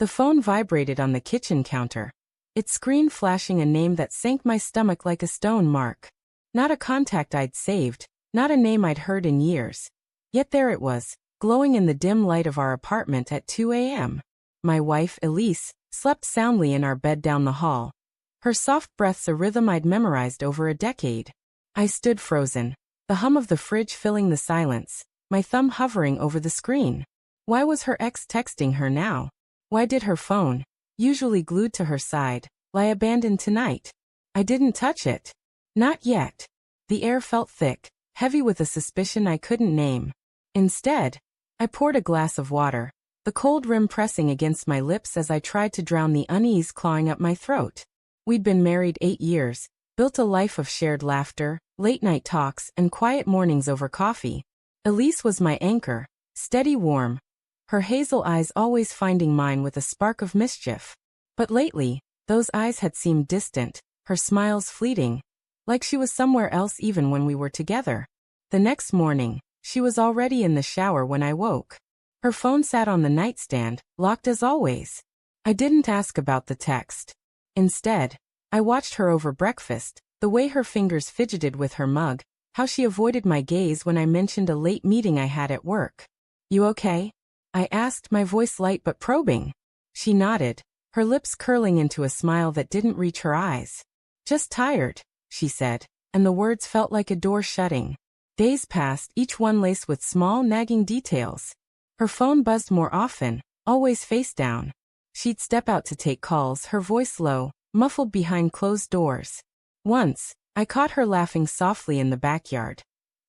The phone vibrated on the kitchen counter, its screen flashing a name that sank my stomach like a stone. Mark. Not a contact I'd saved, not a name I'd heard in years. Yet there it was, glowing in the dim light of our apartment at 2 a.m. My wife, Elise, slept soundly in our bed down the hall. Her soft breaths a rhythm I'd memorized over a decade. I stood frozen, the hum of the fridge filling the silence, my thumb hovering over the screen. Why was her ex texting her now? Why did her phone, usually glued to her side, lie abandoned tonight? I didn't touch it. Not yet. The air felt thick, heavy with a suspicion I couldn't name. Instead, I poured a glass of water, the cold rim pressing against my lips as I tried to drown the unease clawing up my throat. We'd been married 8 years, built a life of shared laughter, late-night talks, and quiet mornings over coffee. Elise was my anchor, steady, warm, her hazel eyes always finding mine with a spark of mischief. But lately, those eyes had seemed distant, her smiles fleeting, like she was somewhere else even when we were together. The next morning, she was already in the shower when I woke. Her phone sat on the nightstand, locked as always. I didn't ask about the text. Instead, I watched her over breakfast, the way her fingers fidgeted with her mug, how she avoided my gaze when I mentioned a late meeting I had at work. "You okay?" I asked, my voice light but probing. She nodded, her lips curling into a smile that didn't reach her eyes. "Just tired," she said, and the words felt like a door shutting. Days passed, each one laced with small, nagging details. Her phone buzzed more often, always face down. She'd step out to take calls, her voice low, muffled behind closed doors. Once, I caught her laughing softly in the backyard.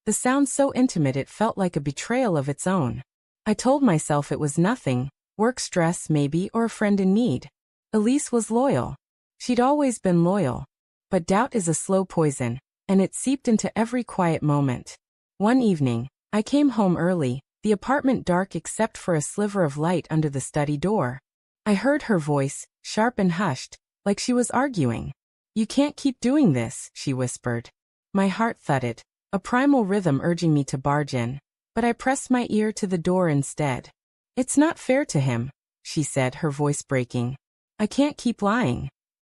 The sound so intimate it felt like a betrayal of its own. I told myself it was nothing, work stress maybe, or a friend in need. Elise was loyal. She'd always been loyal. But doubt is a slow poison, and it seeped into every quiet moment. One evening, I came home early, the apartment dark except for a sliver of light under the study door. I heard her voice, sharp and hushed, like she was arguing. "You can't keep doing this," she whispered. My heart thudded, a primal rhythm urging me to barge in, but I pressed my ear to the door instead. "It's not fair to him," she said, her voice breaking. "I can't keep lying."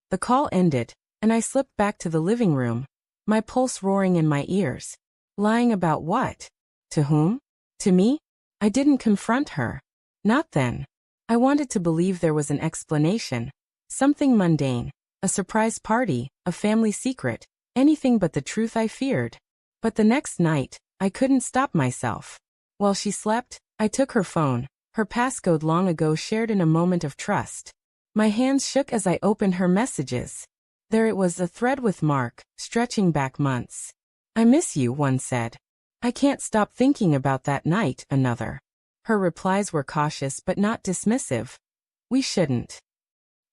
The call ended, and I slipped back to the living room, my pulse roaring in my ears. Lying about what? To whom? To me? I didn't confront her. Not then. I wanted to believe there was an explanation. Something mundane. A surprise party, a family secret, anything but the truth I feared. But the next night, I couldn't stop myself. While she slept, I took her phone, her passcode long ago shared in a moment of trust. My hands shook as I opened her messages. There it was, a thread with Mark, stretching back months. "I miss you," one said. "I can't stop thinking about that night," another. Her replies were cautious but not dismissive. "We shouldn't.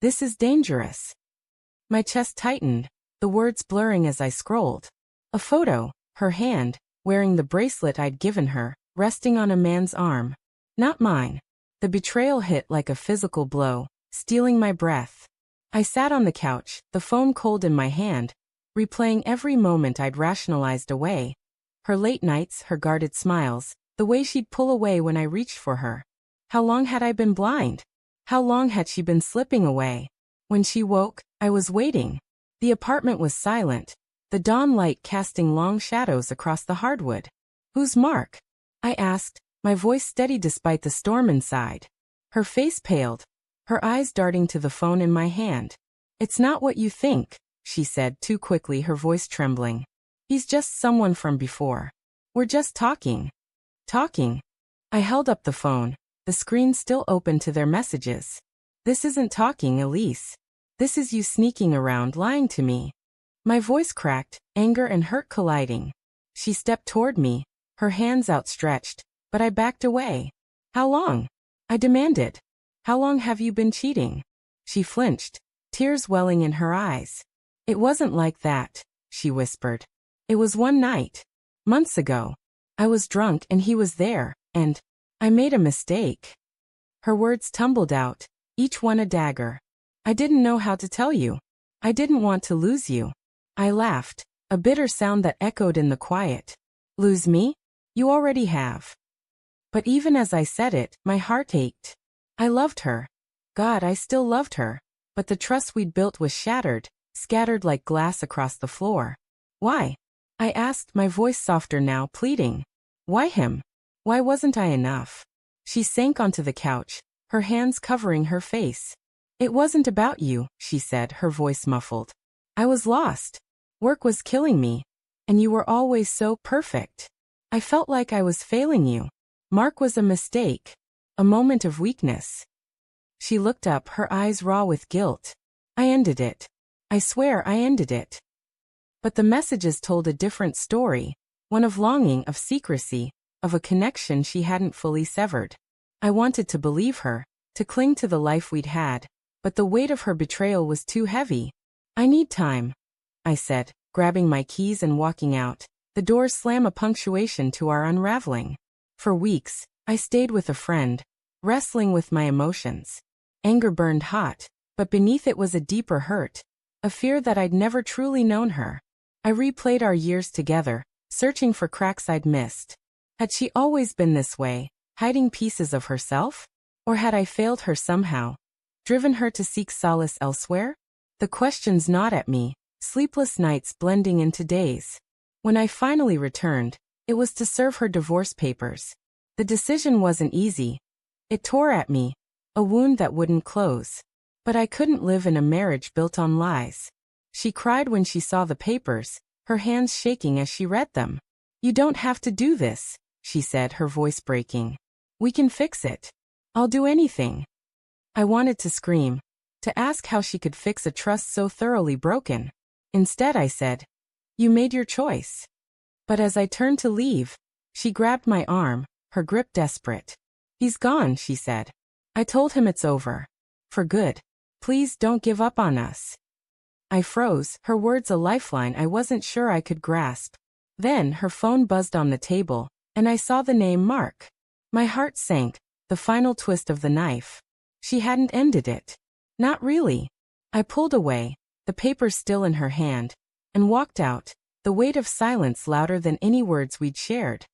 This is dangerous." My chest tightened, the words blurring as I scrolled. A photo, her hand, wearing the bracelet I'd given her, resting on a man's arm. Not mine. The betrayal hit like a physical blow, stealing my breath. I sat on the couch, the phone cold in my hand, replaying every moment I'd rationalized away. Her late nights, her guarded smiles, the way she'd pull away when I reached for her. How long had I been blind? How long had she been slipping away? When she woke, I was waiting. The apartment was silent, the dawn light casting long shadows across the hardwood. "Who's Mark?" I asked, my voice steady despite the storm inside. Her face paled, her eyes darting to the phone in my hand. "It's not what you think," she said too quickly, her voice trembling. "He's just someone from before. We're just talking." Talking? I held up the phone, the screen still open to their messages. "This isn't talking, Elise. This is you sneaking around, lying to me." My voice cracked, anger and hurt colliding. She stepped toward me, her hands outstretched, but I backed away. "How long?" I demanded. "How long have you been cheating?" She flinched, tears welling in her eyes. "It wasn't like that," she whispered. "It was one night. Months ago. I was drunk and he was there, and I made a mistake." Her words tumbled out, each one a dagger. "I didn't know how to tell you. I didn't want to lose you." I laughed, a bitter sound that echoed in the quiet. "Lose me? You already have." But even as I said it, my heart ached. I loved her. God, I still loved her. But the trust we'd built was shattered, scattered like glass across the floor. Why? I asked, my voice softer now, pleading. Why him? Why wasn't I enough? She sank onto the couch, her hands covering her face. It wasn't about you, she said, her voice muffled. I was lost. Work was killing me. And you were always so perfect. I felt like I was failing you. Mark was a mistake. A moment of weakness. She looked up, her eyes raw with guilt. I ended it. I swear I ended it. But the messages told a different story, one of longing, of secrecy, of a connection she hadn't fully severed. I wanted to believe her, to cling to the life we'd had, but the weight of her betrayal was too heavy. I need time, I said, grabbing my keys and walking out. The doors slam, a punctuation to our unraveling. For weeks, I stayed with a friend, wrestling with my emotions. Anger burned hot, but beneath it was a deeper hurt, a fear that I'd never truly known her. I replayed our years together, searching for cracks I'd missed. Had she always been this way, hiding pieces of herself? Or had I failed her somehow, driven her to seek solace elsewhere? The questions gnawed at me, sleepless nights blending into days. When I finally returned, it was to serve her divorce papers. The decision wasn't easy. It tore at me, a wound that wouldn't close. But I couldn't live in a marriage built on lies. She cried when she saw the papers, her hands shaking as she read them. You don't have to do this, she said, her voice breaking. We can fix it. I'll do anything. I wanted to scream, to ask how she could fix a trust so thoroughly broken. Instead I said, you made your choice. But as I turned to leave, she grabbed my arm, her grip desperate. He's gone, she said. I told him it's over. For good. Please don't give up on us. I froze, her words a lifeline I wasn't sure I could grasp. Then her phone buzzed on the table, and I saw the name Mark. My heart sank, the final twist of the knife. She hadn't ended it. Not really. I pulled away, the papers still in her hand, and walked out, the weight of silence louder than any words we'd shared.